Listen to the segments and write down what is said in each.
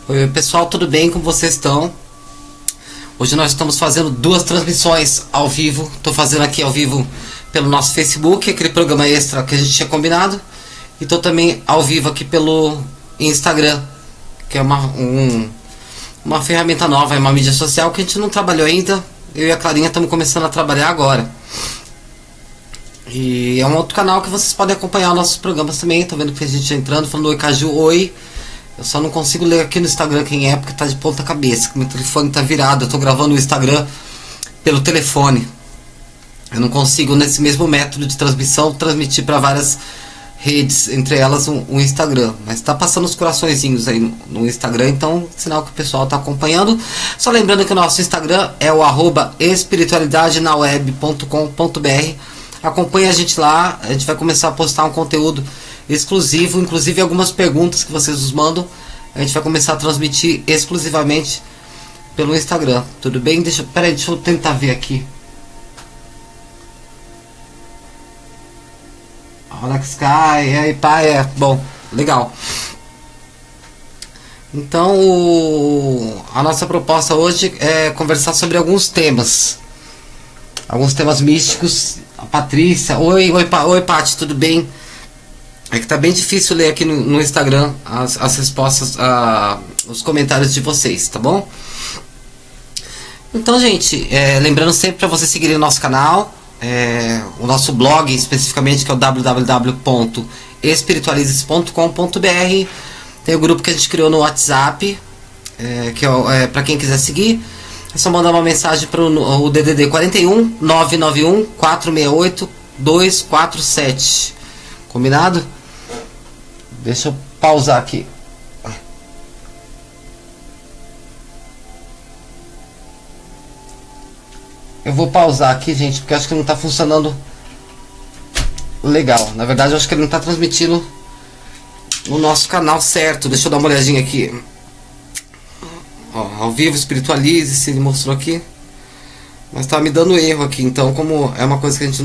Oi pessoal, tudo bem? Como vocês estão? Hoje nós estamos fazendo 2 transmissões ao vivo. Estou fazendo aqui ao vivo pelo nosso Facebook, aquele programa extra que a gente tinha combinado. E estou também ao vivo aqui pelo Instagram, que é uma ferramenta nova, é uma mídia social que a gente não trabalhou ainda. Eu e a Clarinha estamos começando a trabalhar agora. E é um outro canal que vocês podem acompanhar os nossos programas também. Estou vendo que a gente entrando, falando oi Caju, oi. Eu só não consigo ler aqui no Instagram quem é, porque tá de ponta cabeça, que meu telefone tá virado. Eu tô gravando o Instagram pelo telefone. Eu não consigo, nesse mesmo método de transmissão, transmitir para várias redes, entre elas o Instagram. Mas tá passando os coraçõezinhos aí no Instagram, então sinal que o pessoal tá acompanhando. Só lembrando que o nosso Instagram é o @espiritualidadenaweb.com.br. Acompanhe a gente lá, a gente vai começar a postar um conteúdo exclusivo, inclusive algumas perguntas que vocês nos mandam, a gente vai começar a transmitir exclusivamente pelo Instagram. Tudo bem? Deixa eu tentar ver aqui. Alex Sky, e aí pai, bom, legal. Então a nossa proposta hoje é conversar sobre alguns temas místicos. A Patrícia, oi Paty, tudo bem? É que tá bem difícil ler aqui no Instagram as respostas, os comentários de vocês, tá bom? Então, gente, lembrando sempre para vocês seguirem o nosso canal, o nosso blog especificamente, que é o www.espiritualizes.com.br. Tem o grupo que a gente criou no WhatsApp, que é para quem quiser seguir. É só mandar uma mensagem para o DDD 41 991 468 247. Combinado? Deixa eu pausar aqui. Eu vou pausar aqui, gente, porque acho que não está funcionando legal. Na verdade, eu acho que ele não está transmitindo no nosso canal certo. Deixa eu dar uma olhadinha aqui. Ó, ao vivo, Espiritualize-se, ele mostrou aqui. Mas tá me dando erro aqui. Então, como é uma coisa que a gente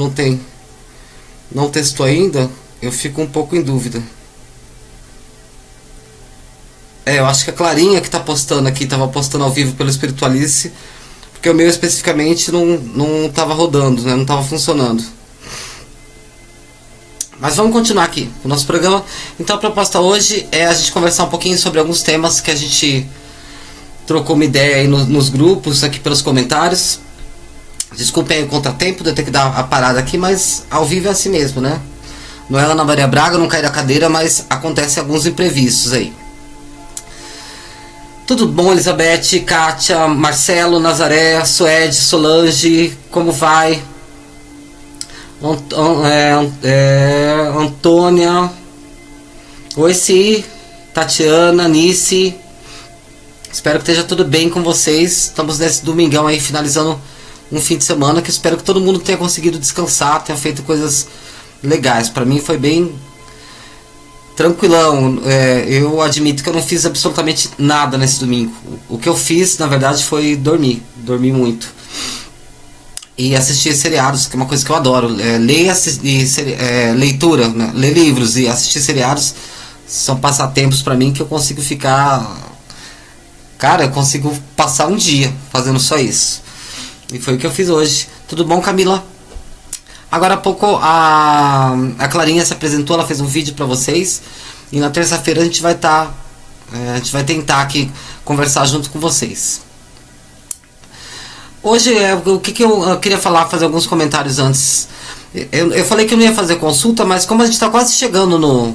não testou ainda, eu fico um pouco em dúvida. Eu acho que a Clarinha que tá postando aqui, tava postando ao vivo pelo Espiritualize, porque o meu especificamente não tava rodando, né? Não tava funcionando. Mas vamos continuar aqui o nosso programa. Então a proposta hoje é a gente conversar um pouquinho sobre alguns temas que a gente trocou uma ideia aí nos grupos, aqui pelos comentários. Desculpem aí o contratempo de eu ter que dar a parada aqui, mas ao vivo é assim mesmo, né? Não é Ana Maria Braga, não cai da cadeira, mas acontecem alguns imprevistos aí. Tudo bom, Elizabeth, Kátia, Marcelo, Nazaré, Suede, Solange, como vai? Antônia, oi, Si, Tatiana, Nice. Espero que esteja tudo bem com vocês. Estamos nesse domingão aí, finalizando um fim de semana que espero que todo mundo tenha conseguido descansar, tenha feito coisas legais. Para mim foi bem tranquilão. Eu admito que eu não fiz absolutamente nada nesse domingo. O que eu fiz, na verdade, foi dormir muito e assistir seriados, que é uma coisa que eu adoro. Leitura, né? Ler livros e assistir seriados são passatempos para mim que eu consigo ficar... Cara, eu consigo passar um dia fazendo só isso. E foi o que eu fiz hoje. Tudo bom, Camila? Agora há pouco a Clarinha se apresentou, ela fez um vídeo para vocês. E na terça-feira a gente vai tentar aqui conversar junto com vocês. Hoje, o que eu queria fazer alguns comentários antes. Eu falei que eu não ia fazer consulta, mas como a gente está quase chegando no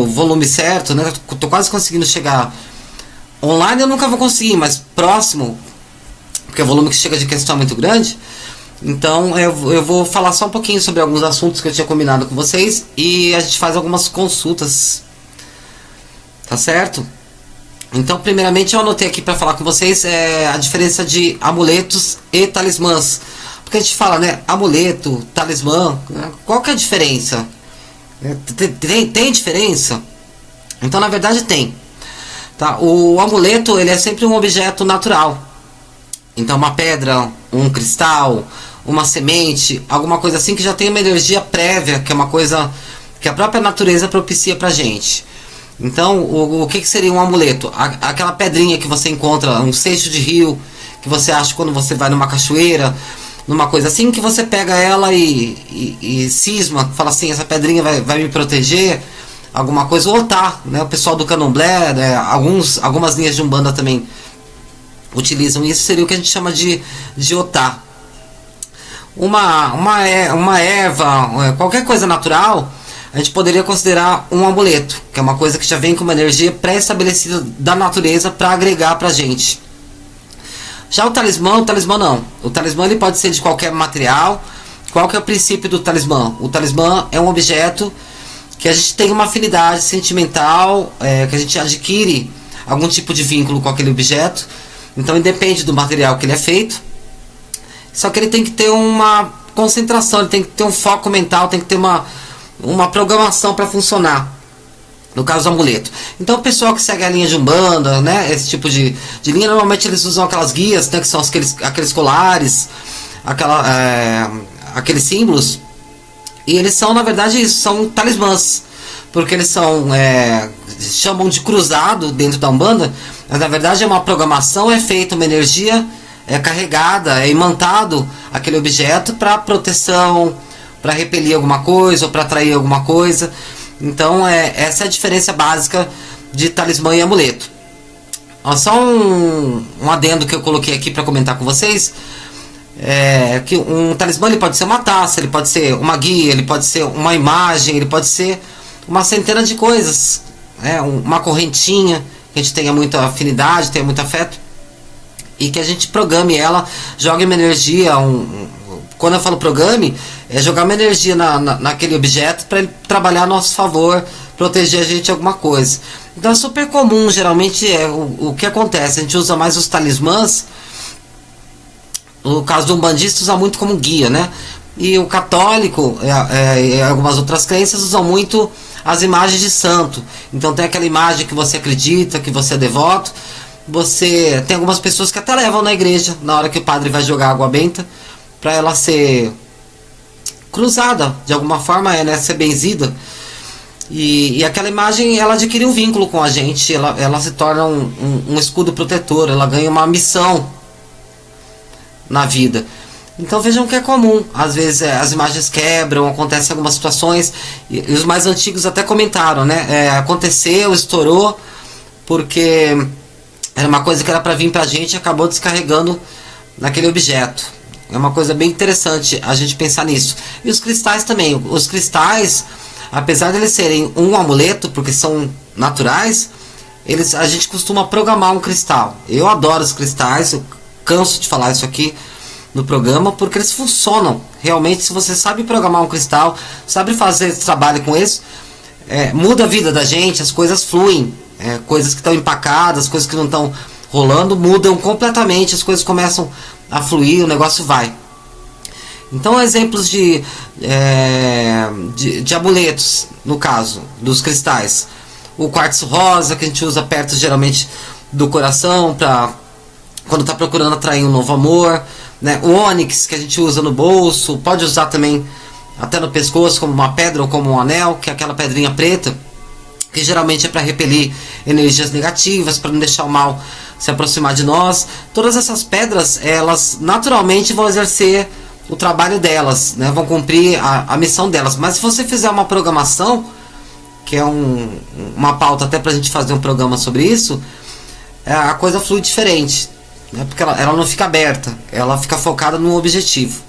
volume certo, né? Tô quase conseguindo chegar online, eu nunca vou conseguir, mas próximo, porque o volume que chega de questão é muito grande. Então eu vou falar só um pouquinho sobre alguns assuntos que eu tinha combinado com vocês e a gente faz algumas consultas tá certo? Então, primeiramente, eu anotei aqui para falar com vocês a diferença de amuletos e talismãs. Porque a gente fala, né, amuleto, talismã, qual que é a diferença? Tem diferença? Então, na verdade, tem. Tá? O amuleto, ele é sempre um objeto natural. Então, uma pedra, um cristal, uma semente, alguma coisa assim que já tem uma energia prévia, que é uma coisa que a própria natureza propicia pra gente. Então, o que seria um amuleto? Aquela pedrinha que você encontra, um seixo de rio, que você acha quando você vai numa cachoeira, numa coisa assim, que você pega ela e cisma, fala assim, essa pedrinha vai me proteger, alguma coisa, ou tá, né? O pessoal do candomblé, né? Algumas linhas de umbanda também utilizam isso, seria o que a gente chama de otá. Uma erva, qualquer coisa natural, a gente poderia considerar um amuleto, que é uma coisa que já vem com uma energia pré-estabelecida da natureza para agregar pra gente. Já o talismã não. O talismã ele pode ser de qualquer material. Qual que é o princípio do talismã? O talismã é um objeto que a gente tem uma afinidade sentimental, que a gente adquire algum tipo de vínculo com aquele objeto. Então independe do material que ele é feito. Só que ele tem que ter uma concentração, ele tem que ter um foco mental, tem que ter uma programação para funcionar. No caso do amuleto. Então o pessoal que segue a linha de umbanda, né, esse tipo de linha, normalmente eles usam aquelas guias, né, que são aqueles colares, aqueles símbolos. E eles são, na verdade, isso, são talismãs. Porque eles chamam de cruzado dentro da umbanda, mas na verdade é uma programação, é feita uma energia, é carregada, é imantado aquele objeto para proteção, para repelir alguma coisa ou para atrair alguma coisa. Então essa é a diferença básica de talismã e amuleto. Só um adendo que eu coloquei aqui para comentar com vocês, que um talismã ele pode ser uma taça, ele pode ser uma guia, ele pode ser uma imagem, ele pode ser uma centena de coisas, uma correntinha que a gente tenha muita afinidade, tenha muito afeto, e que a gente programe ela, jogue uma energia, quando eu falo programe, é jogar uma energia naquele objeto para ele trabalhar a nosso favor, proteger a gente de alguma coisa. Então é super comum, geralmente o que acontece, a gente usa mais os talismãs, no caso do umbandista usa muito como guia, né? E o católico e algumas outras crenças usam muito as imagens de santo. Então tem aquela imagem que você acredita, que você é devoto. Você tem algumas pessoas que até levam na igreja na hora que o padre vai jogar água benta, para ela ser cruzada de alguma forma, né, ser benzida, e aquela imagem ela adquire um vínculo com a gente, ela se torna um escudo protetor, ela ganha uma missão na vida. Então vejam que é comum, às vezes as imagens quebram, acontecem algumas situações, e os mais antigos até comentaram, né, aconteceu, estourou, porque era uma coisa que era para vir pra gente e acabou descarregando naquele objeto. É uma coisa bem interessante a gente pensar nisso. E os cristais também. Os cristais, apesar de eles serem um amuleto, porque são naturais, a gente costuma programar um cristal. Eu adoro os cristais, eu canso de falar isso aqui no programa, porque eles funcionam. Realmente, se você sabe programar um cristal, sabe fazer esse trabalho com isso, muda a vida da gente, as coisas fluem. Coisas que estão empacadas, coisas que não estão rolando, mudam completamente, as coisas começam a fluir, o negócio vai. Então exemplos de amuletos, no caso dos cristais, o quartzo rosa, que a gente usa perto geralmente do coração, para quando está procurando atrair um novo amor, né? O ônix, que a gente usa no bolso, pode usar também até no pescoço como uma pedra ou como um anel, que é aquela pedrinha preta, que geralmente é para repelir energias negativas, para não deixar o mal se aproximar de nós. Todas essas pedras, elas naturalmente vão exercer o trabalho delas, né? Vão cumprir a missão delas. Mas se você fizer uma programação, que é uma pauta até para a gente fazer um programa sobre isso, a coisa flui diferente, né? Porque ela não fica aberta, ela fica focada no objetivo.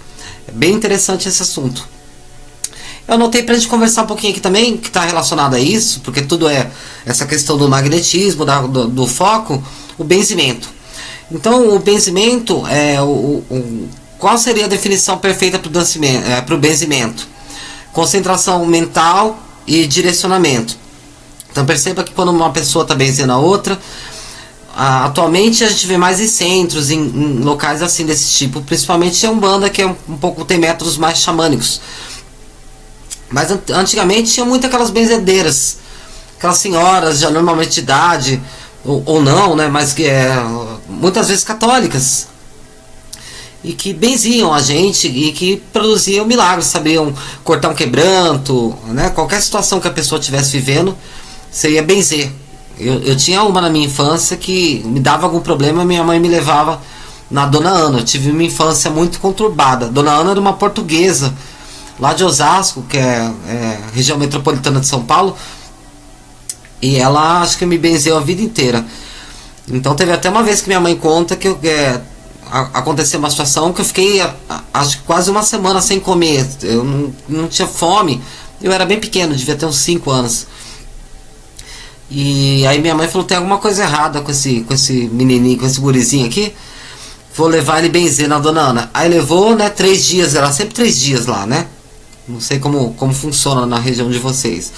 É bem interessante esse assunto. Eu anotei pra gente conversar um pouquinho aqui também, que está relacionado a isso, porque tudo é essa questão do magnetismo, do foco, o benzimento. Então, o benzimento, qual seria a definição perfeita para o benzimento? Concentração mental e direcionamento. Então perceba que quando uma pessoa está benzendo a outra, atualmente a gente vê mais em centros, em locais assim desse tipo, principalmente a Umbanda, que é um pouco, tem métodos mais xamânicos. Mas antigamente tinha muito aquelas benzedeiras, aquelas senhoras já normalmente de idade, ou não, né, mas que muitas vezes católicas, e que benziam a gente e que produziam milagres, sabiam cortar um quebranto, né, qualquer situação que a pessoa estivesse vivendo, você ia benzer. Eu tinha uma na minha infância que me dava algum problema, minha mãe me levava na Dona Ana. Eu tive uma infância muito conturbada. Dona Ana era uma portuguesa lá de Osasco, que é região metropolitana de São Paulo, e ela acho que me benzeu a vida inteira. Então teve até uma vez que minha mãe conta que aconteceu uma situação que eu fiquei acho que quase uma semana sem comer. Eu não tinha fome. Eu era bem pequeno, devia ter uns 5 anos. E aí minha mãe falou: tem alguma coisa errada com esse menininho, com esse gurizinho aqui, vou levar ele benzer na Dona Ana. Aí levou, né, 3 dias, era sempre 3 dias lá, né, não sei como funciona na região de vocês,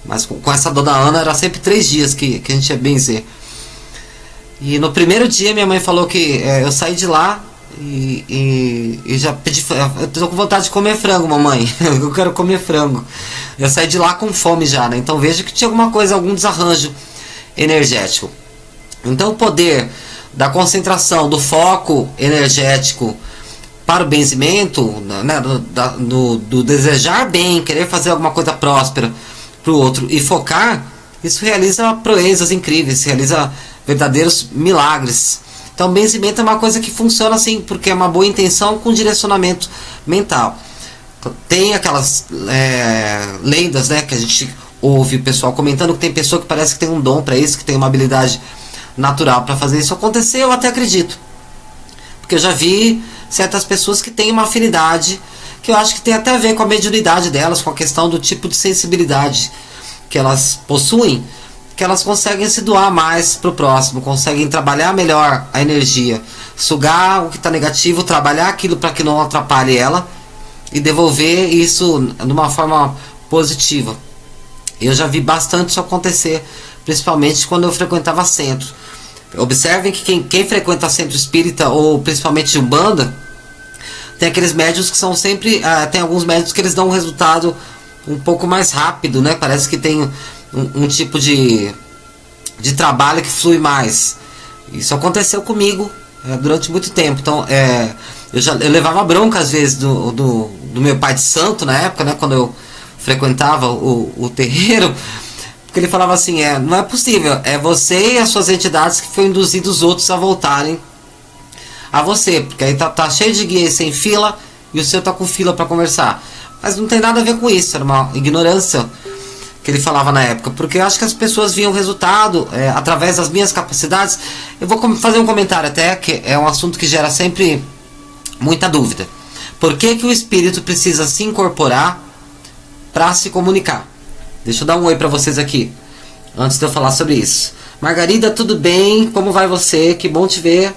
mas com essa Dona Ana era sempre 3 dias que a gente ia benzer. E no primeiro dia minha mãe falou que eu saí de lá e já pedi, eu tô com vontade de comer frango, mamãe, eu quero comer frango. Eu saí de lá com fome já, né? Então veja que tinha alguma coisa, algum desarranjo energético. Então o poder da concentração, do foco energético para o benzimento, né? do desejar bem, querer fazer alguma coisa próspera para o outro e focar, isso realiza proezas incríveis, realiza verdadeiros milagres. Então o benzimento é uma coisa que funciona assim, porque é uma boa intenção com direcionamento mental. Tem aquelas lendas, né, que a gente ouve o pessoal comentando que tem pessoa que parece que tem um dom para isso, que tem uma habilidade natural para fazer isso acontecer. Eu até acredito, porque eu já vi certas pessoas que têm uma afinidade que eu acho que tem até a ver com a mediunidade delas, com a questão do tipo de sensibilidade que elas possuem, que elas conseguem se doar mais pro próximo, conseguem trabalhar melhor a energia, sugar o que está negativo, trabalhar aquilo para que não atrapalhe ela e devolver isso de uma forma positiva. Eu já vi bastante isso acontecer, principalmente quando eu frequentava centro. Observem que quem frequenta centro espírita, ou principalmente Umbanda, tem aqueles médios que são sempre... tem alguns médios que eles dão um resultado um pouco mais rápido, né? Parece que tem um tipo de trabalho que flui mais. Isso aconteceu comigo durante muito tempo. Então, eu levava bronca às vezes do meu pai de santo na época, né? Quando eu frequentava o terreiro, porque ele falava assim: não é possível, é você e as suas entidades que foi induzido os outros a voltarem a você, porque aí tá cheio de guia sem fila e o seu tá com fila para conversar. Mas não tem nada a ver com isso, era uma ignorância que ele falava na época, porque eu acho que as pessoas viam o resultado através das minhas capacidades. Eu vou fazer um comentário até, que é um assunto que gera sempre muita dúvida. Por que o espírito precisa se incorporar para se comunicar? Deixa eu dar um oi para vocês aqui, antes de eu falar sobre isso. Margarida, tudo bem? Como vai você? Que bom te ver.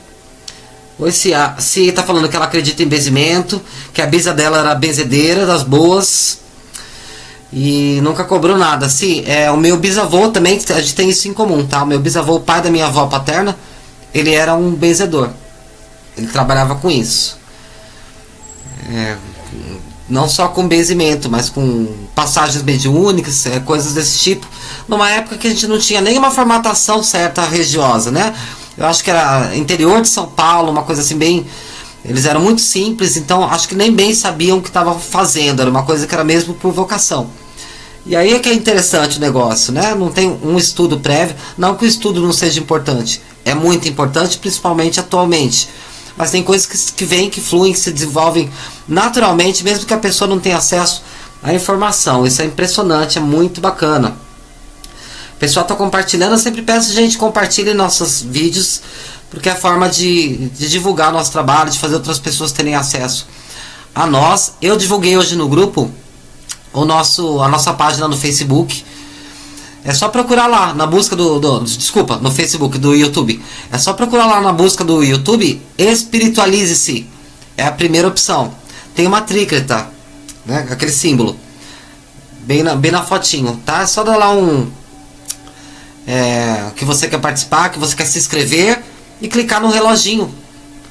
Oi, Cia tá falando que ela acredita em benzimento, que a bisa dela era benzedeira das boas e nunca cobrou nada. Sim, o meu bisavô também, a gente tem isso em comum, tá? O meu bisavô, o pai da minha avó paterna, ele era um benzedor. Ele trabalhava com isso. Não só com benzimento, mas com passagens mediúnicas, coisas desse tipo. Numa época que a gente não tinha nenhuma formatação certa religiosa, né? Eu acho que era interior de São Paulo, uma coisa assim bem... Eles eram muito simples, então acho que nem bem sabiam o que estavam fazendo. Era uma coisa que era mesmo por vocação. E aí é que é interessante o negócio, né? Não tem um estudo prévio. Não que o estudo não seja importante. É muito importante, principalmente atualmente. Mas tem coisas que vêm, que fluem, que se desenvolvem naturalmente, mesmo que a pessoa não tenha acesso à informação. Isso é impressionante, é muito bacana. O pessoal está compartilhando. Eu sempre peço, gente, compartilhe nossos vídeos, porque é a forma de divulgar nosso trabalho, de fazer outras pessoas terem acesso a nós. Eu divulguei hoje no grupo a nossa página no Facebook. É só procurar lá na busca desculpa, no Facebook, do YouTube. É só procurar lá na busca do YouTube, Espiritualize-se. É a primeira opção. Tem uma trícleta, né? Aquele símbolo bem na fotinho, tá? É só dar lá que você quer participar, que você quer se inscrever, e clicar no reloginho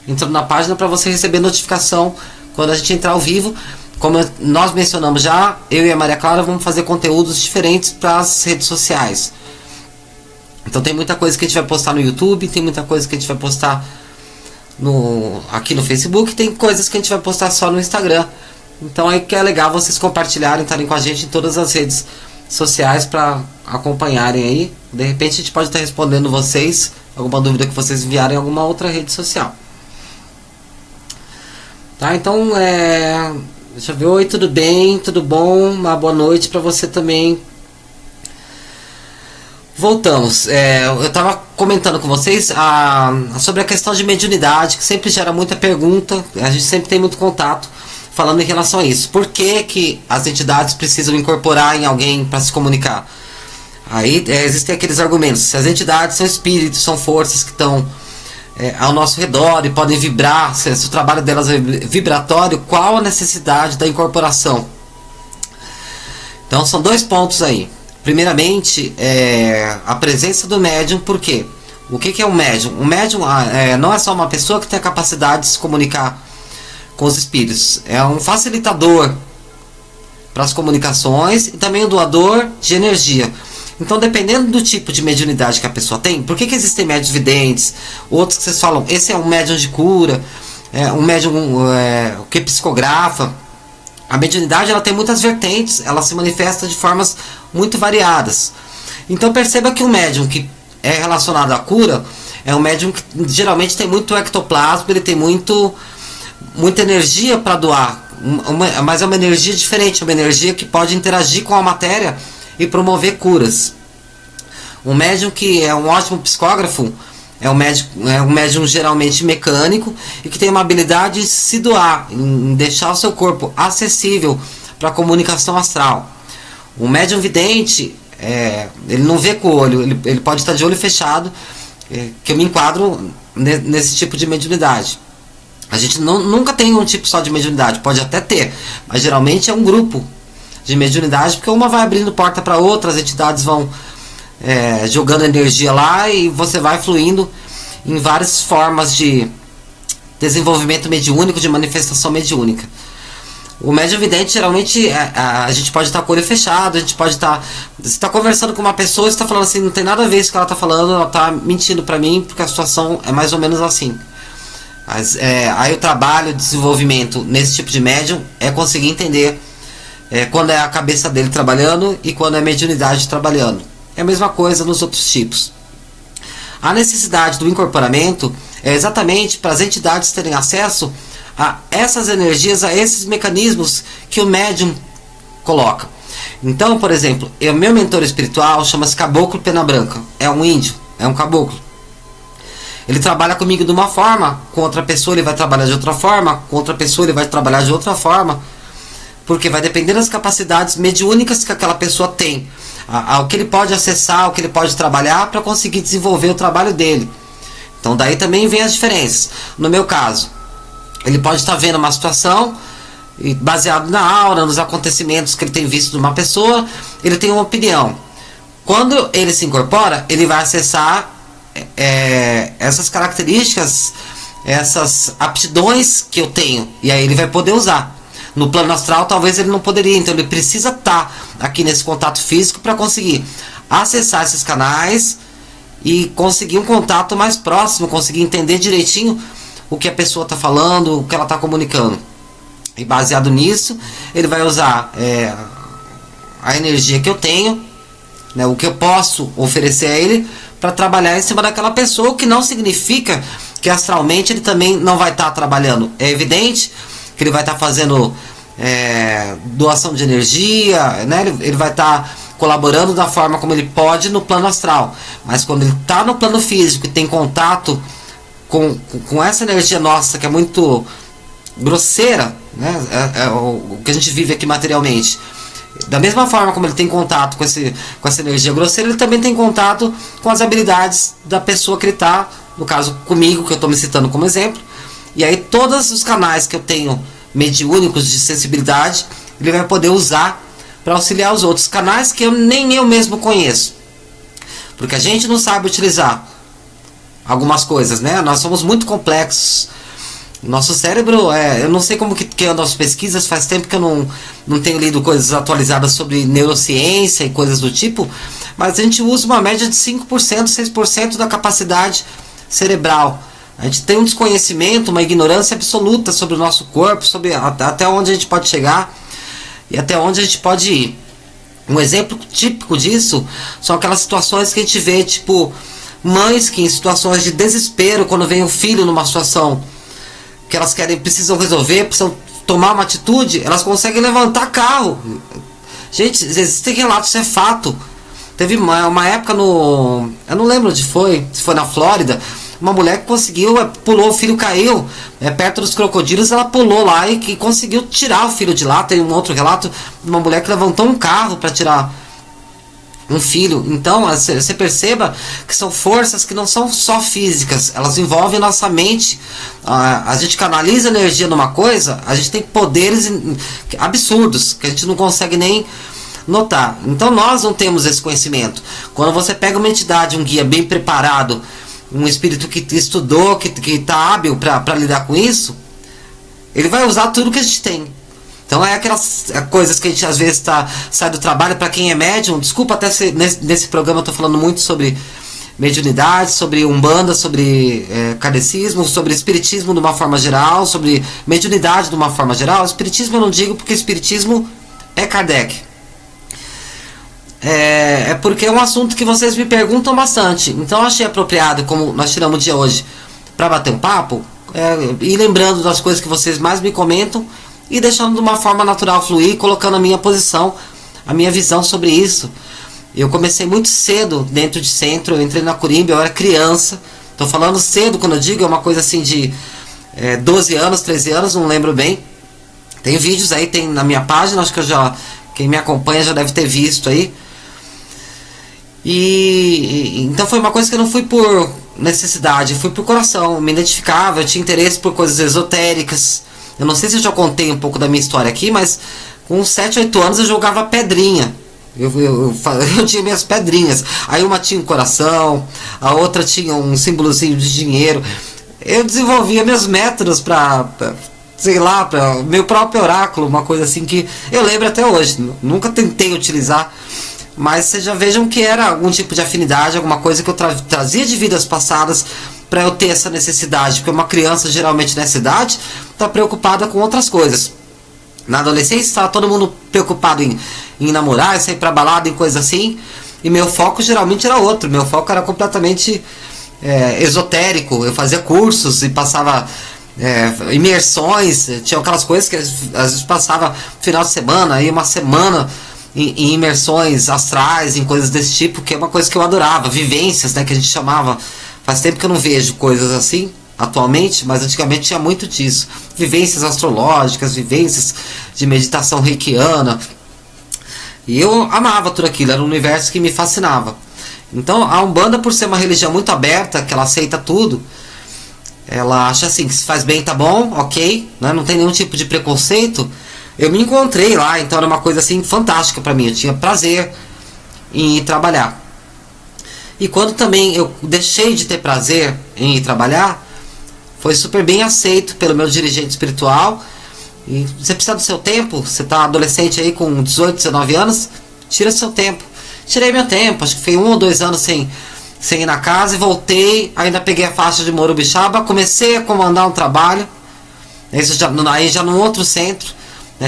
entrando na página para você receber notificação quando a gente entrar ao vivo. Como nós mencionamos já, eu e a Maria Clara vamos fazer conteúdos diferentes para as redes sociais. Então tem muita coisa que a gente vai postar no YouTube, tem muita coisa que a gente vai postar aqui no Facebook, tem coisas que a gente vai postar só no Instagram. Então aí que é legal vocês compartilharem, estarem com a gente em todas as redes sociais para acompanharem aí. De repente a gente pode estar respondendo vocês, alguma dúvida que vocês enviarem em alguma outra rede social. Tá, então deixa eu ver. Oi, tudo bem? Tudo bom? Uma boa noite para você também. Voltamos. Eu estava comentando com vocês sobre a questão de mediunidade, que sempre gera muita pergunta. A gente sempre tem muito contato falando em relação a isso. Por que as entidades precisam incorporar em alguém para se comunicar? Aí existem aqueles argumentos. Se as entidades são espíritos, são forças que estão ao nosso redor e podem vibrar, se o trabalho delas é vibratório, qual a necessidade da incorporação? Então são dois pontos aí. Primeiramente, a presença do médium. Por quê? O que é um médium? Um médium não é só uma pessoa que tem a capacidade de se comunicar com os espíritos. É um facilitador para as comunicações e também um doador de energia. Então, dependendo do tipo de mediunidade que a pessoa tem, por que existem médiuns videntes? Outros que vocês falam, esse é um médium de cura, um médium que psicografa. A mediunidade ela tem muitas vertentes, ela se manifesta de formas muito variadas. Então perceba que o médium que é relacionado à cura é um médium que geralmente tem muito ectoplasma, ele tem muita energia para doar, mas é uma energia diferente, uma energia que pode interagir com a matéria e promover curas. Um médium que é um ótimo psicógrafo é um médium geralmente mecânico e que tem uma habilidade de se doar, em deixar o seu corpo acessível para a comunicação astral. O médium vidente, ele não vê com o olho, ele pode estar de olho fechado, que eu me enquadro nesse tipo de mediunidade. A gente nunca tem um tipo só de mediunidade, pode até ter, mas geralmente é um grupo de mediunidade, porque uma vai abrindo porta para outra, as entidades vão jogando energia lá e você vai fluindo em várias formas de desenvolvimento mediúnico, de manifestação mediúnica. O médium vidente, geralmente, a gente pode estar com o olho fechado, a gente pode estar... Você está conversando com uma pessoa e está falando assim, não tem nada a ver isso que ela está falando, ela está mentindo para mim, porque a situação é mais ou menos assim. Mas, aí o trabalho, o desenvolvimento nesse tipo de médium é conseguir entender quando é a cabeça dele trabalhando e quando é a mediunidade trabalhando. É a mesma coisa nos outros tipos. A necessidade do incorporamento é exatamente para as entidades terem acesso a essas energias, a esses mecanismos que o médium coloca. Então, por exemplo, o meu mentor espiritual chama-se Caboclo Pena Branca. É um índio, é um caboclo. Ele trabalha comigo de uma forma, com outra pessoa ele vai trabalhar de outra forma, com outra pessoa ele vai trabalhar de outra forma, porque vai depender das capacidades mediúnicas que aquela pessoa tem, ao que ele pode acessar, ao que ele pode trabalhar para conseguir desenvolver o trabalho dele. Então daí também vem as diferenças. No meu caso, ele pode estar vendo uma situação e baseado na aura, nos acontecimentos que ele tem visto de uma pessoa, ele tem uma opinião. Quando ele se incorpora, ele vai acessar essas características, essas aptidões que eu tenho, e aí ele vai poder usar. No plano astral talvez ele não poderia, então ele precisa estar aqui nesse contato físico para conseguir acessar esses canais e conseguir um contato mais próximo, conseguir entender direitinho o que a pessoa está falando, o que ela está comunicando. E baseado nisso, ele vai usar a energia que eu tenho, né, o que eu posso oferecer a ele, para trabalhar em cima daquela pessoa, o que não significa que astralmente ele também não vai estar trabalhando. É evidente que ele vai estar fazendo doação de energia, né? Ele vai estar colaborando da forma como ele pode no plano astral, mas quando ele está no plano físico e tem contato com essa energia nossa, que é muito grosseira, né? O que a gente vive aqui materialmente, da mesma forma como ele tem contato com essa energia grosseira, ele também tem contato com as habilidades da pessoa que ele está, no caso comigo, que eu estou me citando como exemplo. E aí todos os canais que eu tenho mediúnicos de sensibilidade, ele vai poder usar para auxiliar os outros canais que nem eu mesmo conheço. porque a gente não sabe utilizar algumas coisas, né? Nós somos muito complexos. Nosso cérebro, eu não sei como que andam as pesquisas, faz tempo que eu não tenho lido coisas atualizadas sobre neurociência e coisas do tipo, mas a gente usa uma média de 5%, 6% da capacidade cerebral. A gente tem um desconhecimento, uma ignorância absoluta sobre o nosso corpo, sobre até onde a gente pode chegar e até onde a gente pode ir. Um exemplo típico disso são aquelas situações que a gente vê, tipo, mães que em situações de desespero, quando vem o filho numa situação que elas precisam resolver, precisam tomar uma atitude, elas conseguem levantar carro. Gente, existem relatos, isso é fato. Teve uma época eu não lembro onde foi, se foi na Flórida, uma mulher que conseguiu, pulou, o filho caiu perto dos crocodilos, ela pulou lá e conseguiu tirar o filho de lá. Tem um outro relato de uma mulher que levantou um carro para tirar um filho. Então você perceba que são forças que não são só físicas, elas envolvem nossa mente. A gente canaliza energia numa coisa, a gente tem poderes absurdos que a gente não consegue nem notar. Então nós não temos esse conhecimento. Quando você pega uma entidade, um guia bem preparado, um espírito que estudou, que está hábil para lidar com isso, ele vai usar tudo que a gente tem. Então é aquelas coisas que a gente às vezes sai do trabalho. Para quem é médium, desculpa até nesse programa eu estou falando muito sobre mediunidade, sobre umbanda, sobre kardecismo, sobre espiritismo de uma forma geral, sobre mediunidade de uma forma geral. Espiritismo eu não digo porque espiritismo é Kardec. Porque é um assunto que vocês me perguntam bastante. Então eu achei apropriado, como nós tiramos o dia hoje para bater um papo, e lembrando das coisas que vocês mais me comentam e deixando de uma forma natural fluir, colocando a minha posição, a minha visão sobre isso. Eu comecei muito cedo dentro de centro, eu entrei na Corimba, eu era criança. Estou falando cedo, quando eu digo, é uma coisa assim de 12 anos, 13 anos, não lembro bem. Tem vídeos aí, tem na minha página, acho que quem me acompanha já deve ter visto aí. Então foi uma coisa que eu não fui por necessidade, eu fui por coração, eu me identificava, eu tinha interesse por coisas esotéricas. Eu não sei se eu já contei um pouco da minha história aqui, mas com 7, 8 anos eu jogava pedrinha. Eu tinha minhas pedrinhas. Aí uma tinha um coração, a outra tinha um símbolozinho de dinheiro. Eu desenvolvia meus métodos para meu próprio oráculo, uma coisa assim que eu lembro até hoje. Nunca tentei utilizar, mas vocês já vejam que era algum tipo de afinidade, alguma coisa que eu trazia de vidas passadas para eu ter essa necessidade, porque uma criança geralmente nessa idade está preocupada com outras coisas. Na adolescência estava todo mundo preocupado em namorar, em sair para balada, em coisa assim, e meu foco geralmente era outro. Meu foco era completamente esotérico. Eu fazia cursos e passava imersões, tinha aquelas coisas que às vezes passava final de semana, aí uma semana em imersões astrais, em coisas desse tipo, que é uma coisa que eu adorava, vivências, né, que a gente chamava. Faz tempo que eu não vejo coisas assim atualmente, mas antigamente tinha muito disso. Vivências astrológicas, vivências de meditação reikiana. E eu amava tudo aquilo, era um universo que me fascinava. Então a Umbanda, por ser uma religião muito aberta, que ela aceita tudo, ela acha assim, que se faz bem tá bom, ok, né? Não tem nenhum tipo de preconceito. Eu me encontrei lá, então era uma coisa assim fantástica para mim, eu tinha prazer em ir trabalhar. E quando também eu deixei de ter prazer em ir trabalhar, foi super bem aceito pelo meu dirigente espiritual. E você precisa do seu tempo, você está adolescente aí com 18, 19 anos, tira seu tempo. Tirei meu tempo, acho que foi 1 ou 2 anos sem ir na casa e voltei, ainda peguei a faixa de Morubixaba, comecei a comandar um trabalho, aí já num outro centro.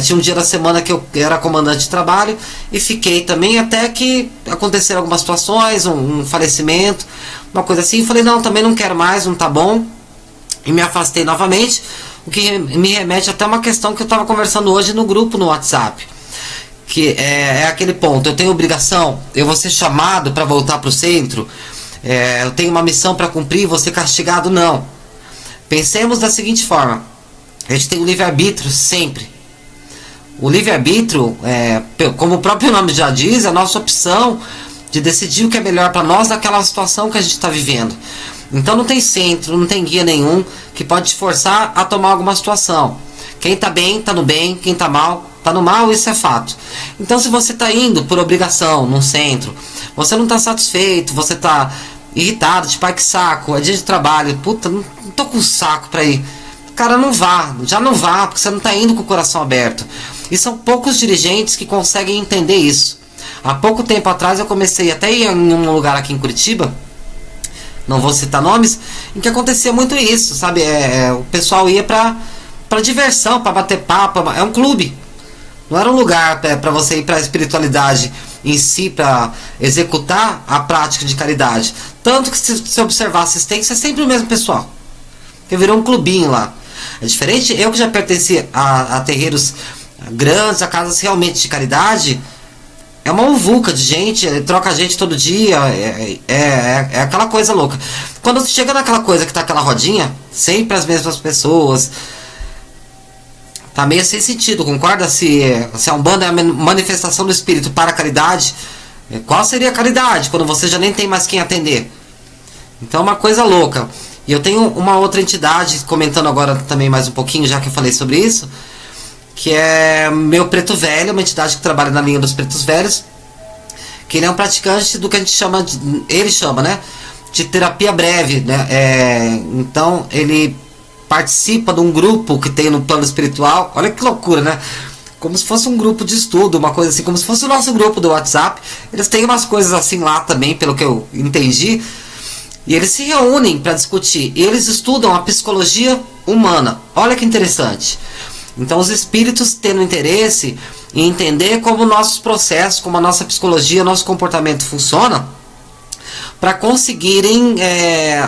Tinha um dia da semana que eu era comandante de trabalho e fiquei também até que aconteceram algumas situações, um falecimento, uma coisa assim. Falei, não, também não quero mais, não tá bom. E me afastei novamente, o que me remete até uma questão que eu estava conversando hoje no grupo no WhatsApp. Que é aquele ponto, eu tenho obrigação, eu vou ser chamado para voltar para o centro, eu tenho uma missão para cumprir, vou ser castigado, não. Pensemos da seguinte forma, a gente tem o livre-arbítrio sempre. O livre-arbítrio, como o próprio nome já diz, é a nossa opção de decidir o que é melhor para nós naquela situação que a gente está vivendo. Então não tem centro, não tem guia nenhum que pode te forçar a tomar alguma situação. Quem tá bem, tá no bem. Quem tá mal, tá no mal. Isso é fato. Então se você tá indo por obrigação num centro, você não tá satisfeito, você tá irritado, tipo, ai que saco, é dia de trabalho, puta, não tô com saco pra ir. Cara, não vá, já não vá, porque você não tá indo com o coração aberto. E são poucos dirigentes que conseguem entender isso. Há pouco tempo atrás eu comecei até ir em um lugar aqui em Curitiba, não vou citar nomes, em que acontecia muito isso, sabe? O pessoal ia pra diversão, pra bater papo, é um clube. Não era um lugar para você ir para a espiritualidade em si, para executar a prática de caridade. Tanto que se observar a assistência é sempre o mesmo pessoal. Porque virou um clubinho lá. É diferente, eu que já pertenci a terreiros grandes, a casas realmente de caridade, é uma uvuca de gente, troca gente todo dia, é aquela coisa louca. Quando você chega naquela coisa que tá aquela rodinha, sempre as mesmas pessoas, tá meio sem sentido, concorda? Se a Umbanda é a manifestação do espírito para a caridade, qual seria a caridade quando você já nem tem mais quem atender? Então é uma coisa louca. E eu tenho uma outra entidade, comentando agora também mais um pouquinho, já que eu falei sobre isso, que é meu preto velho, uma entidade que trabalha na linha dos pretos velhos, que ele é um praticante do que a gente chama, ele chama, né, de terapia breve, né? Então ele participa de um grupo que tem no plano espiritual. Olha que loucura, né? Como se fosse um grupo de estudo, uma coisa assim, como se fosse o nosso grupo do WhatsApp. Eles têm umas coisas assim lá também, pelo que eu entendi. E eles se reúnem para discutir. E eles estudam a psicologia humana. Olha que interessante. Então os espíritos tendo interesse em entender como nossos processos, como a nossa psicologia, nosso comportamento funciona, para conseguirem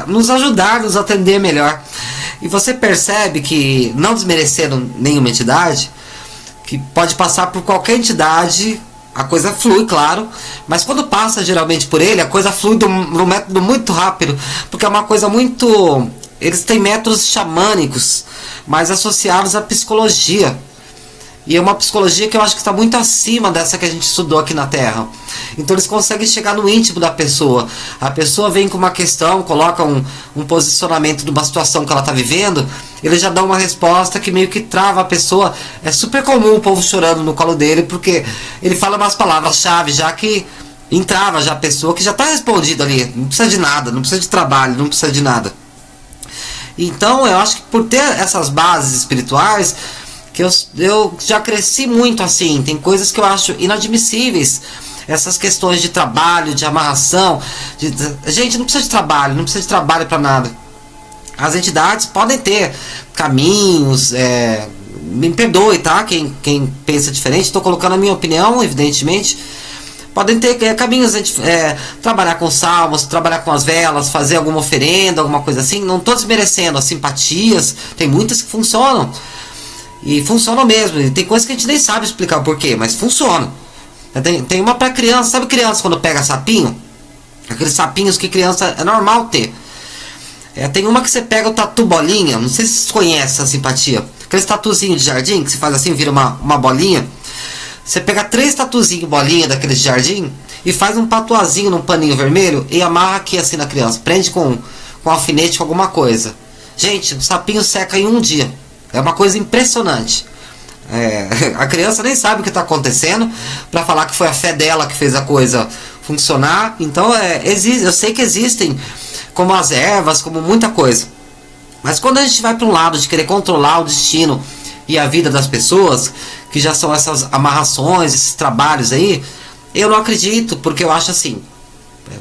nos ajudar, nos atender melhor. E você percebe que, não desmerecendo nenhuma entidade, que pode passar por qualquer entidade, a coisa flui, claro, mas quando passa geralmente por ele, a coisa flui num método muito rápido, porque é uma coisa muito... Eles têm métodos xamânicos, mas associados à psicologia. E é uma psicologia que eu acho que está muito acima dessa que a gente estudou aqui na Terra. Então eles conseguem chegar no íntimo da pessoa. A pessoa vem com uma questão, coloca um posicionamento de uma situação que ela está vivendo, eles já dão uma resposta que meio que trava a pessoa. É super comum o povo chorando no colo dele, porque ele fala umas palavras-chave já que entrava já a pessoa, que já está respondida ali. Não precisa de nada, não precisa de trabalho, não precisa de nada. Então eu acho que por ter essas bases espirituais, que eu já cresci muito assim, tem coisas que eu acho inadmissíveis, essas questões de trabalho, de amarração, gente, não precisa de trabalho, não precisa de trabalho para nada. As entidades podem ter caminhos, me perdoe, tá? Quem pensa diferente, estou colocando a minha opinião, evidentemente. Podem ter caminhos, trabalhar com salmos, trabalhar com as velas, fazer alguma oferenda, alguma coisa assim. Não estou desmerecendo as simpatias, tem muitas que funcionam. E funcionam mesmo. E tem coisas que a gente nem sabe explicar o porquê, mas funcionam. Tem uma para criança, sabe criança quando pega sapinho? Aqueles sapinhos que criança é normal ter. Tem uma que você pega o tatu bolinha, não sei se vocês conhecem essa simpatia. Aqueles tatuzinhos de jardim que você faz assim, vira uma bolinha. Você pega 3 tatuzinhos bolinha daqueles de jardim e faz um patuazinho num paninho vermelho e amarra aqui assim na criança. Prende com alfinete, com alguma coisa. Gente, o sapinho seca em um dia. É uma coisa impressionante. A criança nem sabe o que está acontecendo para falar que foi a fé dela que fez a coisa funcionar. Então eu sei que existem, como as ervas, como muita coisa. Mas quando a gente vai para um lado de querer controlar o destino e a vida das pessoas, que já são essas amarrações, esses trabalhos aí, eu não acredito, porque eu acho assim,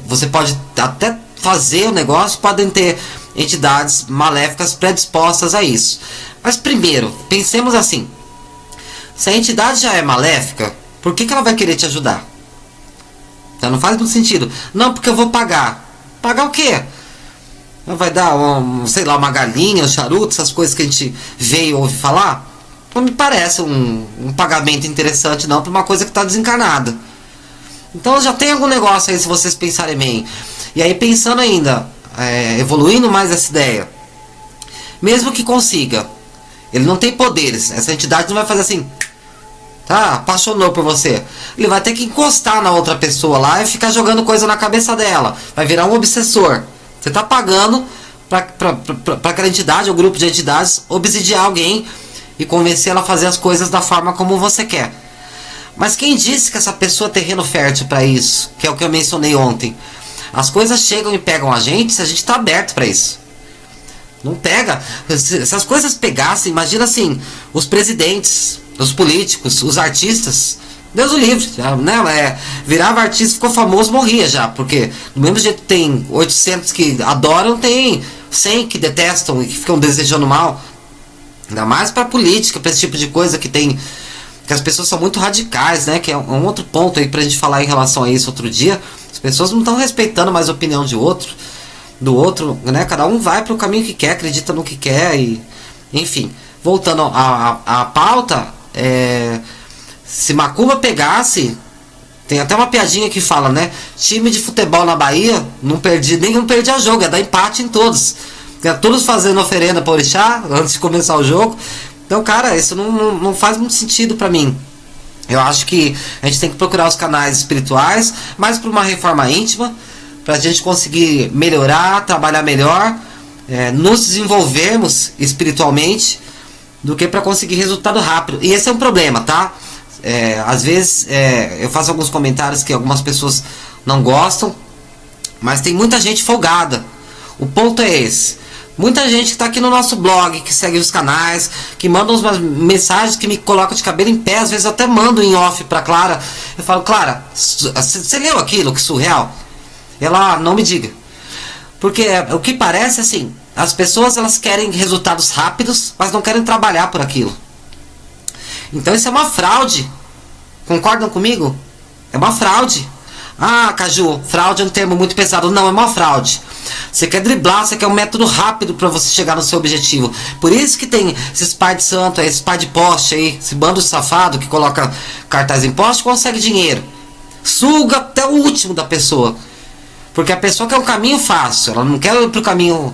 você pode até fazer o negócio, podem ter entidades maléficas predispostas a isso. Mas primeiro, pensemos assim, se a entidade já é maléfica, por que ela vai querer te ajudar? Então não faz muito sentido. Não, porque eu vou pagar. Pagar o quê? Vai dar, sei lá, uma galinha, um charuto, essas coisas que a gente vê e ouve falar? Não me parece um pagamento interessante não, para uma coisa que está desencarnada. Então já tem algum negócio aí, se vocês pensarem bem. E aí pensando ainda, evoluindo mais essa ideia, mesmo que consiga, ele não tem poderes, essa entidade não vai fazer assim, tá, apaixonou por você. Ele vai ter que encostar na outra pessoa lá e ficar jogando coisa na cabeça dela. Vai virar um obsessor. Você está pagando para aquela entidade ou grupo de entidades obsidiar alguém e convencer ela a fazer as coisas da forma como você quer. Mas quem disse que essa pessoa é terreno fértil para isso? Que é o que eu mencionei ontem. As coisas chegam e pegam a gente se a gente está aberto para isso. Não pega. Se as coisas pegassem, imagina assim, os presidentes, os políticos, os artistas, Deus o livre, já, né? Virava artista, ficou famoso, morria já. Porque do mesmo jeito que tem 800 que adoram, tem 100 que detestam e que ficam desejando mal. Ainda mais para política, para esse tipo de coisa que tem... Que as pessoas são muito radicais, né? Que é um outro ponto aí pra gente falar em relação a isso outro dia. As pessoas não estão respeitando mais a opinião do outro, né? Cada um vai pro caminho que quer, acredita no que quer e... Enfim, voltando à pauta, se Macumba pegasse... Tem até uma piadinha que fala, né? Time de futebol na Bahia, nenhum perdia jogo, ia dar empate em todos. Ia todos fazendo oferenda para orixá antes de começar o jogo. Então, cara, isso não faz muito sentido pra mim. Eu acho que a gente tem que procurar os canais espirituais, mais para uma reforma íntima, pra gente conseguir melhorar, trabalhar melhor, nos desenvolvermos espiritualmente, do que para conseguir resultado rápido. E esse é um problema, tá? Às vezes eu faço alguns comentários que algumas pessoas não gostam, mas tem muita gente folgada. O ponto é esse. Muita gente que está aqui no nosso blog, que segue os canais, que manda umas mensagens que me colocam de cabelo em pé. Às vezes eu até mando em off pra Clara. Eu falo, Clara, você leu aquilo, que surreal? Ela não me diga. Porque o que parece assim, as pessoas elas querem resultados rápidos, mas não querem trabalhar por aquilo. Então isso é uma fraude. Concordam comigo? É uma fraude. Ah, Caju, fraude é um termo muito pesado. Não, é uma fraude. Você quer driblar, você quer um método rápido para você chegar no seu objetivo. Por isso que tem esses pai de santo, esses pai de poste aí, esse bando de safado que coloca cartaz em poste, consegue dinheiro. Suga até o último da pessoa. Porque a pessoa quer um caminho fácil, ela não quer ir pro caminho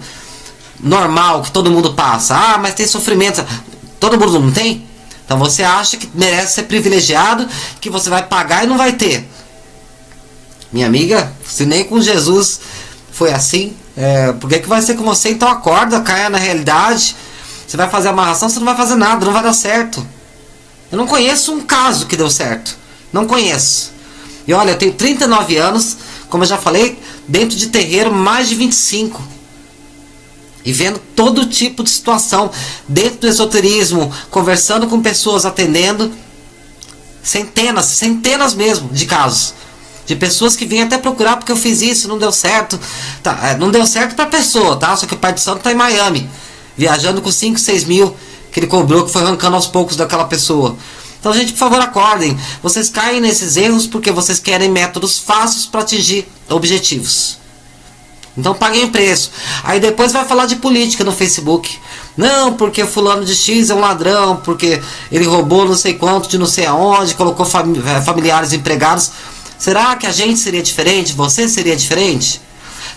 normal que todo mundo passa. Ah, mas tem sofrimento. Todo mundo não tem? Então você acha que merece ser privilegiado, que você vai pagar e não vai ter. Minha amiga, se nem com Jesus foi assim, por que vai ser com você? Então acorda, caia na realidade. Você vai fazer amarração, você não vai fazer nada, não vai dar certo. Eu não conheço um caso que deu certo. Não conheço. E olha, eu tenho 39 anos, como eu já falei, dentro de terreiro mais de 25. E vendo todo tipo de situação dentro do esoterismo, conversando com pessoas, atendendo. Centenas mesmo de casos. De pessoas que vêm até procurar porque eu fiz isso, não deu certo. Tá, não deu certo pra pessoa, tá? Só que o pai de santo tá em Miami, viajando com 5, 6 mil que ele cobrou, que foi arrancando aos poucos daquela pessoa. Então, gente, por favor, acordem. Vocês caem nesses erros porque vocês querem métodos fáceis para atingir objetivos. Então paguem o preço. Aí depois vai falar de política no Facebook. Não, porque fulano de X é um ladrão, porque ele roubou não sei quanto de não sei aonde, colocou familiares empregados. Será que a gente seria diferente? Você seria diferente?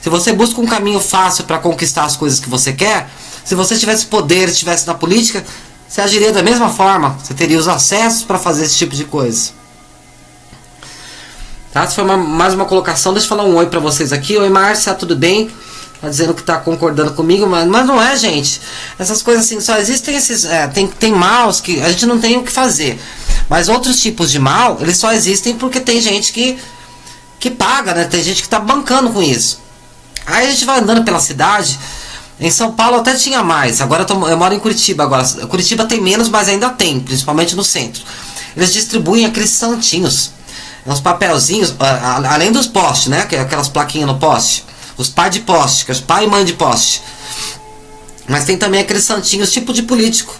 Se você busca um caminho fácil para conquistar as coisas que você quer, se você tivesse poder, estivesse na política, você agiria da mesma forma. Você teria os acessos para fazer esse tipo de coisa. Tá? Se foi mais uma colocação, deixa eu falar um oi para vocês aqui. Oi, Márcia, tudo bem? Tá dizendo que tá concordando comigo, mas não é, gente. Essas coisas assim, só existem esses... tem maus que a gente não tem o que fazer. Mas outros tipos de mal, eles só existem porque tem gente que paga, né? Tem gente que tá bancando com isso. Aí a gente vai andando pela cidade. Em São Paulo até tinha mais. Agora eu moro em Curitiba agora. Curitiba tem menos, mas ainda tem, principalmente no centro. Eles distribuem aqueles santinhos. Uns papelzinhos, além dos postes, né? Aquelas plaquinhas no poste. Os pai de poste, que é os pai e mãe de poste. Mas tem também aqueles santinhos tipo de político,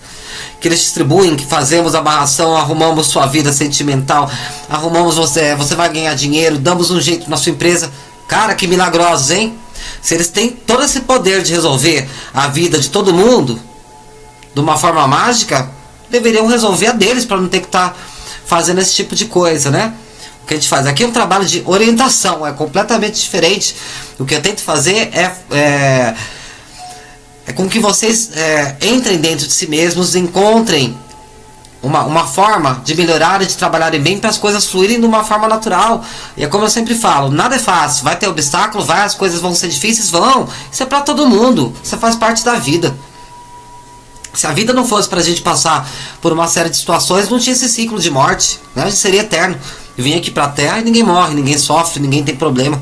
que eles distribuem, que fazemos a amarração, arrumamos sua vida sentimental, arrumamos você vai ganhar dinheiro, damos um jeito na sua empresa. Cara, que milagrosos, hein? Se eles têm todo esse poder de resolver a vida de todo mundo de uma forma mágica, deveriam resolver a deles para não ter que estar fazendo esse tipo de coisa, né? O que a gente faz aqui é um trabalho de orientação, é completamente diferente. O que eu tento fazer é com que vocês entrem dentro de si mesmos, encontrem uma forma de melhorar e de trabalharem bem para as coisas fluírem de uma forma natural. E é como eu sempre falo, nada é fácil, vai ter obstáculo, as coisas vão ser difíceis, vão. Isso é para todo mundo, isso faz parte da vida. Se a vida não fosse pra gente passar por uma série de situações, não tinha esse ciclo de morte, né? A gente seria eterno. Eu vim aqui pra Terra e ninguém morre, ninguém sofre, ninguém tem problema.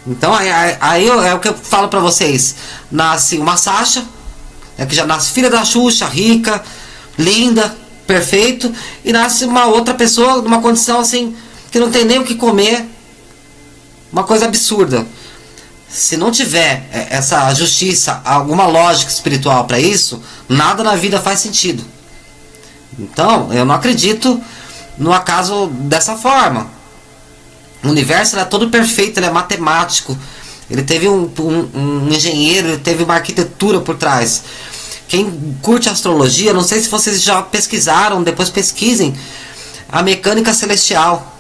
Então aí é o que eu falo pra vocês. Nasce uma Sasha, que já nasce filha da Xuxa, rica, linda, perfeito, e nasce uma outra pessoa numa condição assim, que não tem nem o que comer. Uma coisa absurda. Se não tiver essa justiça, alguma lógica espiritual para isso, nada na vida faz sentido. Então, eu não acredito no acaso dessa forma. O universo é todo perfeito, ele é matemático. Ele teve um engenheiro, ele teve uma arquitetura por trás. Quem curte astrologia, não sei se vocês já pesquisaram, depois pesquisem a mecânica celestial.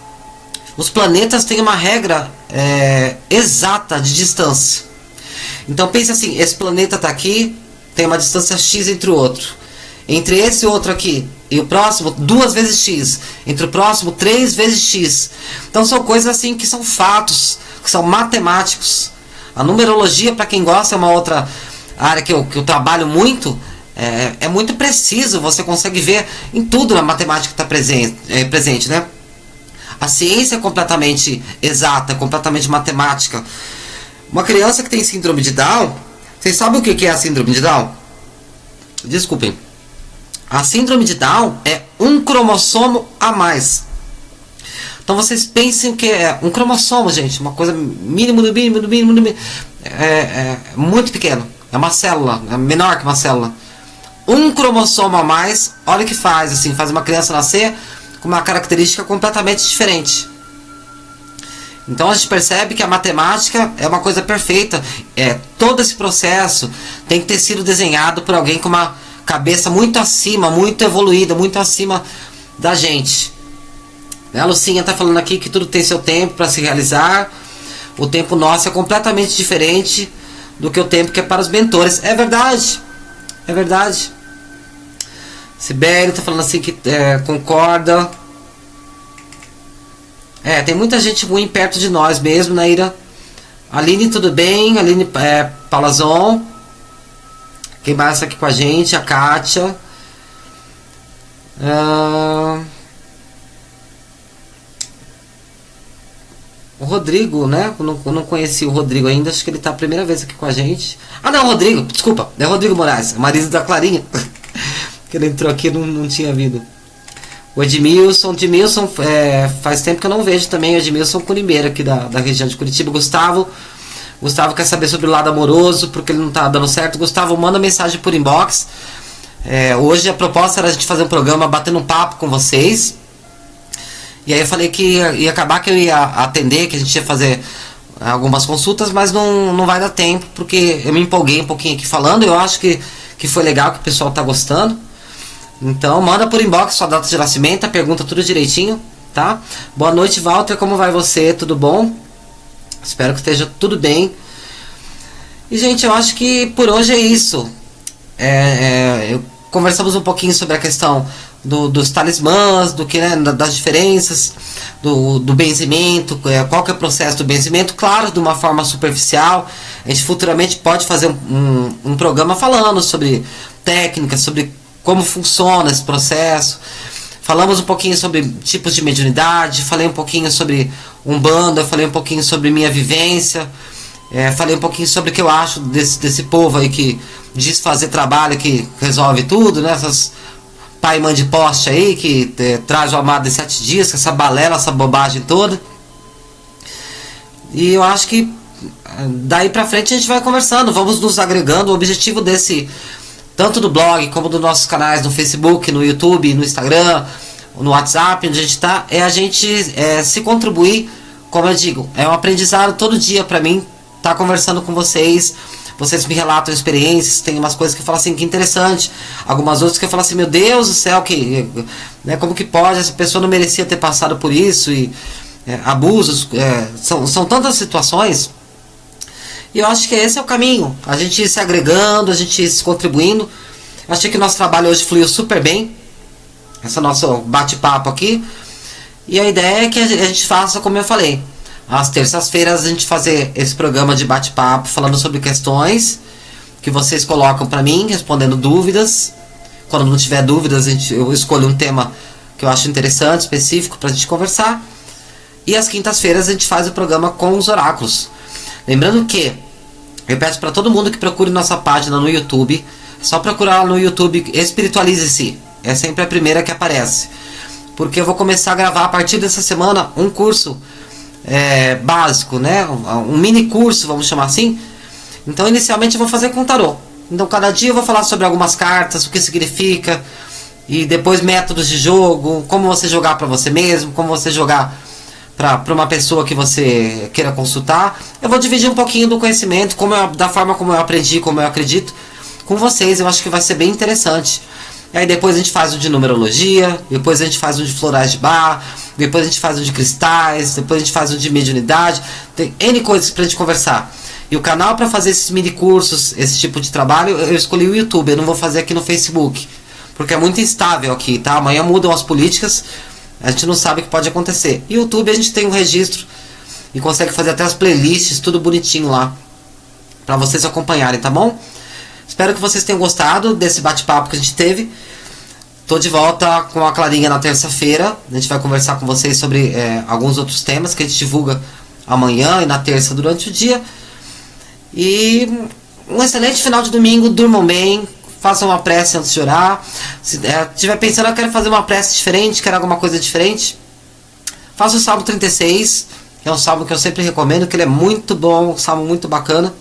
Os planetas têm uma regra exata de distância. Então pense assim, esse planeta está aqui, tem uma distância x entre o outro. Entre esse outro aqui e o próximo, 2 vezes x. Entre o próximo, 3 vezes x. Então são coisas assim que são fatos, que são matemáticos. A numerologia, para quem gosta, é uma outra área que eu trabalho muito. É muito preciso, você consegue ver em tudo na matemática que está presente, né? A ciência é completamente exata, completamente matemática. Uma criança que tem síndrome de Down, vocês sabem o que é a síndrome de Down? Desculpem. A síndrome de Down é um cromossomo a mais. Então vocês pensem que é um cromossomo, gente, uma coisa mínimo do mínimo do mínimo do mínimo. É muito pequeno. É uma célula, é menor que uma célula. Um cromossomo a mais, olha o que faz, assim, faz uma criança nascer com uma característica completamente diferente. Então a gente percebe que a matemática é uma coisa perfeita. Todo esse processo tem que ter sido desenhado por alguém com uma cabeça muito acima, muito evoluída, muito acima da gente. A Lucinha está falando aqui que tudo tem seu tempo para se realizar. O tempo nosso é completamente diferente do que o tempo que é para os mentores. É verdade. É verdade. Sibeli está falando assim que concorda. Tem muita gente ruim perto de nós mesmo, Naira. Aline, tudo bem? Aline Palazon. Quem mais está aqui com a gente? A Kátia. O Rodrigo, né? Eu não conheci o Rodrigo ainda. Acho que ele está a primeira vez aqui com a gente. Ah, não, Rodrigo. Desculpa. É Rodrigo Moraes. Marido da Clarinha. Que ele entrou aqui e não tinha vindo. O Edmilson. Faz tempo que eu não vejo também. O Edmilson Curimbeira aqui da região de Curitiba. Gustavo quer saber sobre o lado amoroso, porque ele não tá dando certo. Gustavo, manda mensagem por inbox. Hoje a proposta era a gente fazer um programa batendo um papo com vocês. E aí eu falei que ia acabar que eu ia atender, que a gente ia fazer algumas consultas, mas não vai dar tempo, porque eu me empolguei um pouquinho aqui falando. Eu acho que foi legal, que o pessoal tá gostando. Então manda por inbox sua data de nascimento, pergunta tudo direitinho, tá? Boa noite, Walter, como vai você? Tudo bom? Espero que esteja tudo bem. E gente, eu acho que por hoje é isso. Conversamos um pouquinho sobre a questão dos talismãs, das diferenças, do benzimento, qual que é o processo do benzimento, claro, de uma forma superficial. A gente futuramente pode fazer um programa falando sobre técnicas, sobre como funciona esse processo. Falamos um pouquinho sobre tipos de mediunidade, falei um pouquinho sobre Umbanda, falei um pouquinho sobre minha vivência, falei um pouquinho sobre o que eu acho desse povo aí que diz fazer trabalho que resolve tudo, né? Essas pai e mãe de poste aí que traz o amado em 7 dias, com essa balela, essa bobagem toda. E eu acho que daí pra frente a gente vai conversando, vamos nos agregando. O objetivo tanto do blog como dos nossos canais no Facebook, no YouTube, no Instagram, no WhatsApp, onde a gente tá, a gente se contribuir, como eu digo, é um aprendizado todo dia pra mim, tá conversando com vocês. Vocês me relatam experiências, tem umas coisas que eu falo assim, que interessante. Algumas outras que eu falo assim, meu Deus do céu, como que pode? Essa pessoa não merecia ter passado por isso. E abusos, são tantas situações. E eu acho que esse é o caminho. A gente se agregando, a gente se contribuindo. Achei que o nosso trabalho hoje fluiu super bem. Esse é o nosso bate-papo aqui. E a ideia é que a gente faça como eu falei. Às terças-feiras a gente fazer esse programa de bate-papo falando sobre questões que vocês colocam para mim, respondendo dúvidas. Quando não tiver dúvidas, eu escolho um tema que eu acho interessante, específico, pra gente conversar. E às quintas-feiras a gente faz o programa com os oráculos. Lembrando que eu peço para todo mundo que procure nossa página no YouTube. É só procurar no YouTube Espiritualize-se. É sempre a primeira que aparece. Porque eu vou começar a gravar a partir dessa semana um curso básico, né? Um mini curso, vamos chamar assim. Então inicialmente eu vou fazer com tarô. Então cada dia eu vou falar sobre algumas cartas, o que significa. E depois métodos de jogo, como você jogar para você mesmo, como você jogar para uma pessoa que você queira consultar. Eu vou dividir um pouquinho do conhecimento, da forma como eu aprendi, como eu acredito, com vocês. Eu acho que vai ser bem interessante. E aí depois a gente faz um de numerologia, depois a gente faz um de florais de bar, depois a gente faz um de cristais, depois a gente faz um de mediunidade. Tem N coisas pra gente conversar. E o canal para fazer esses mini cursos, esse tipo de trabalho, eu escolhi o YouTube. Eu não vou fazer aqui no Facebook, porque é muito instável aqui, tá? Amanhã mudam as políticas, a gente não sabe o que pode acontecer. E o YouTube a gente tem um registro e consegue fazer até as playlists, tudo bonitinho lá, para vocês acompanharem, tá bom? Espero que vocês tenham gostado desse bate-papo que a gente teve. Tô de volta com a Clarinha na terça-feira. A gente vai conversar com vocês sobre alguns outros temas que a gente divulga amanhã e na terça durante o dia. E um excelente final de domingo, durmam bem. Faça uma prece antes de orar. Se estiver pensando, eu quero fazer uma prece diferente, quero alguma coisa diferente, faça o Salmo 36, que é um salmo que eu sempre recomendo, que ele é muito bom, um salmo muito bacana.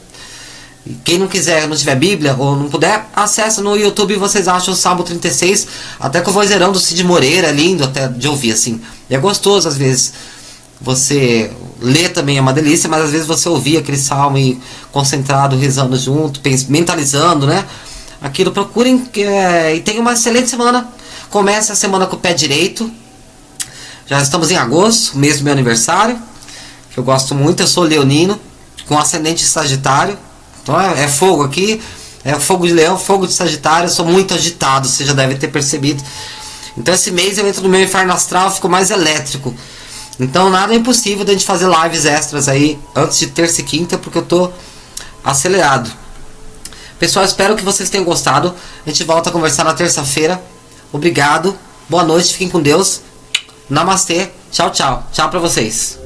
E quem não quiser, não tiver Bíblia ou não puder, acessa no YouTube e vocês acham o Salmo 36, até com o vozeirão do Cid Moreira, é lindo até de ouvir assim. E é gostoso às vezes. Você ler também é uma delícia, mas às vezes você ouvir aquele salmo e concentrado, rezando junto, mentalizando, né? Aquilo, procurem e tenham uma excelente semana. Comece a semana com o pé direito. Já estamos em agosto, mês do meu aniversário, que eu gosto muito. Eu sou leonino, com ascendente sagitário. Então é fogo aqui, é fogo de leão, fogo de sagitário. Eu sou muito agitado, você já deve ter percebido. Então esse mês eu entro no meu inferno astral, fico mais elétrico. Então nada é impossível de a gente fazer lives extras aí antes de terça e quinta, porque eu tô acelerado. Pessoal, espero que vocês tenham gostado. A gente volta a conversar na terça-feira. Obrigado, boa noite, fiquem com Deus. Namastê, tchau, tchau. Tchau pra vocês.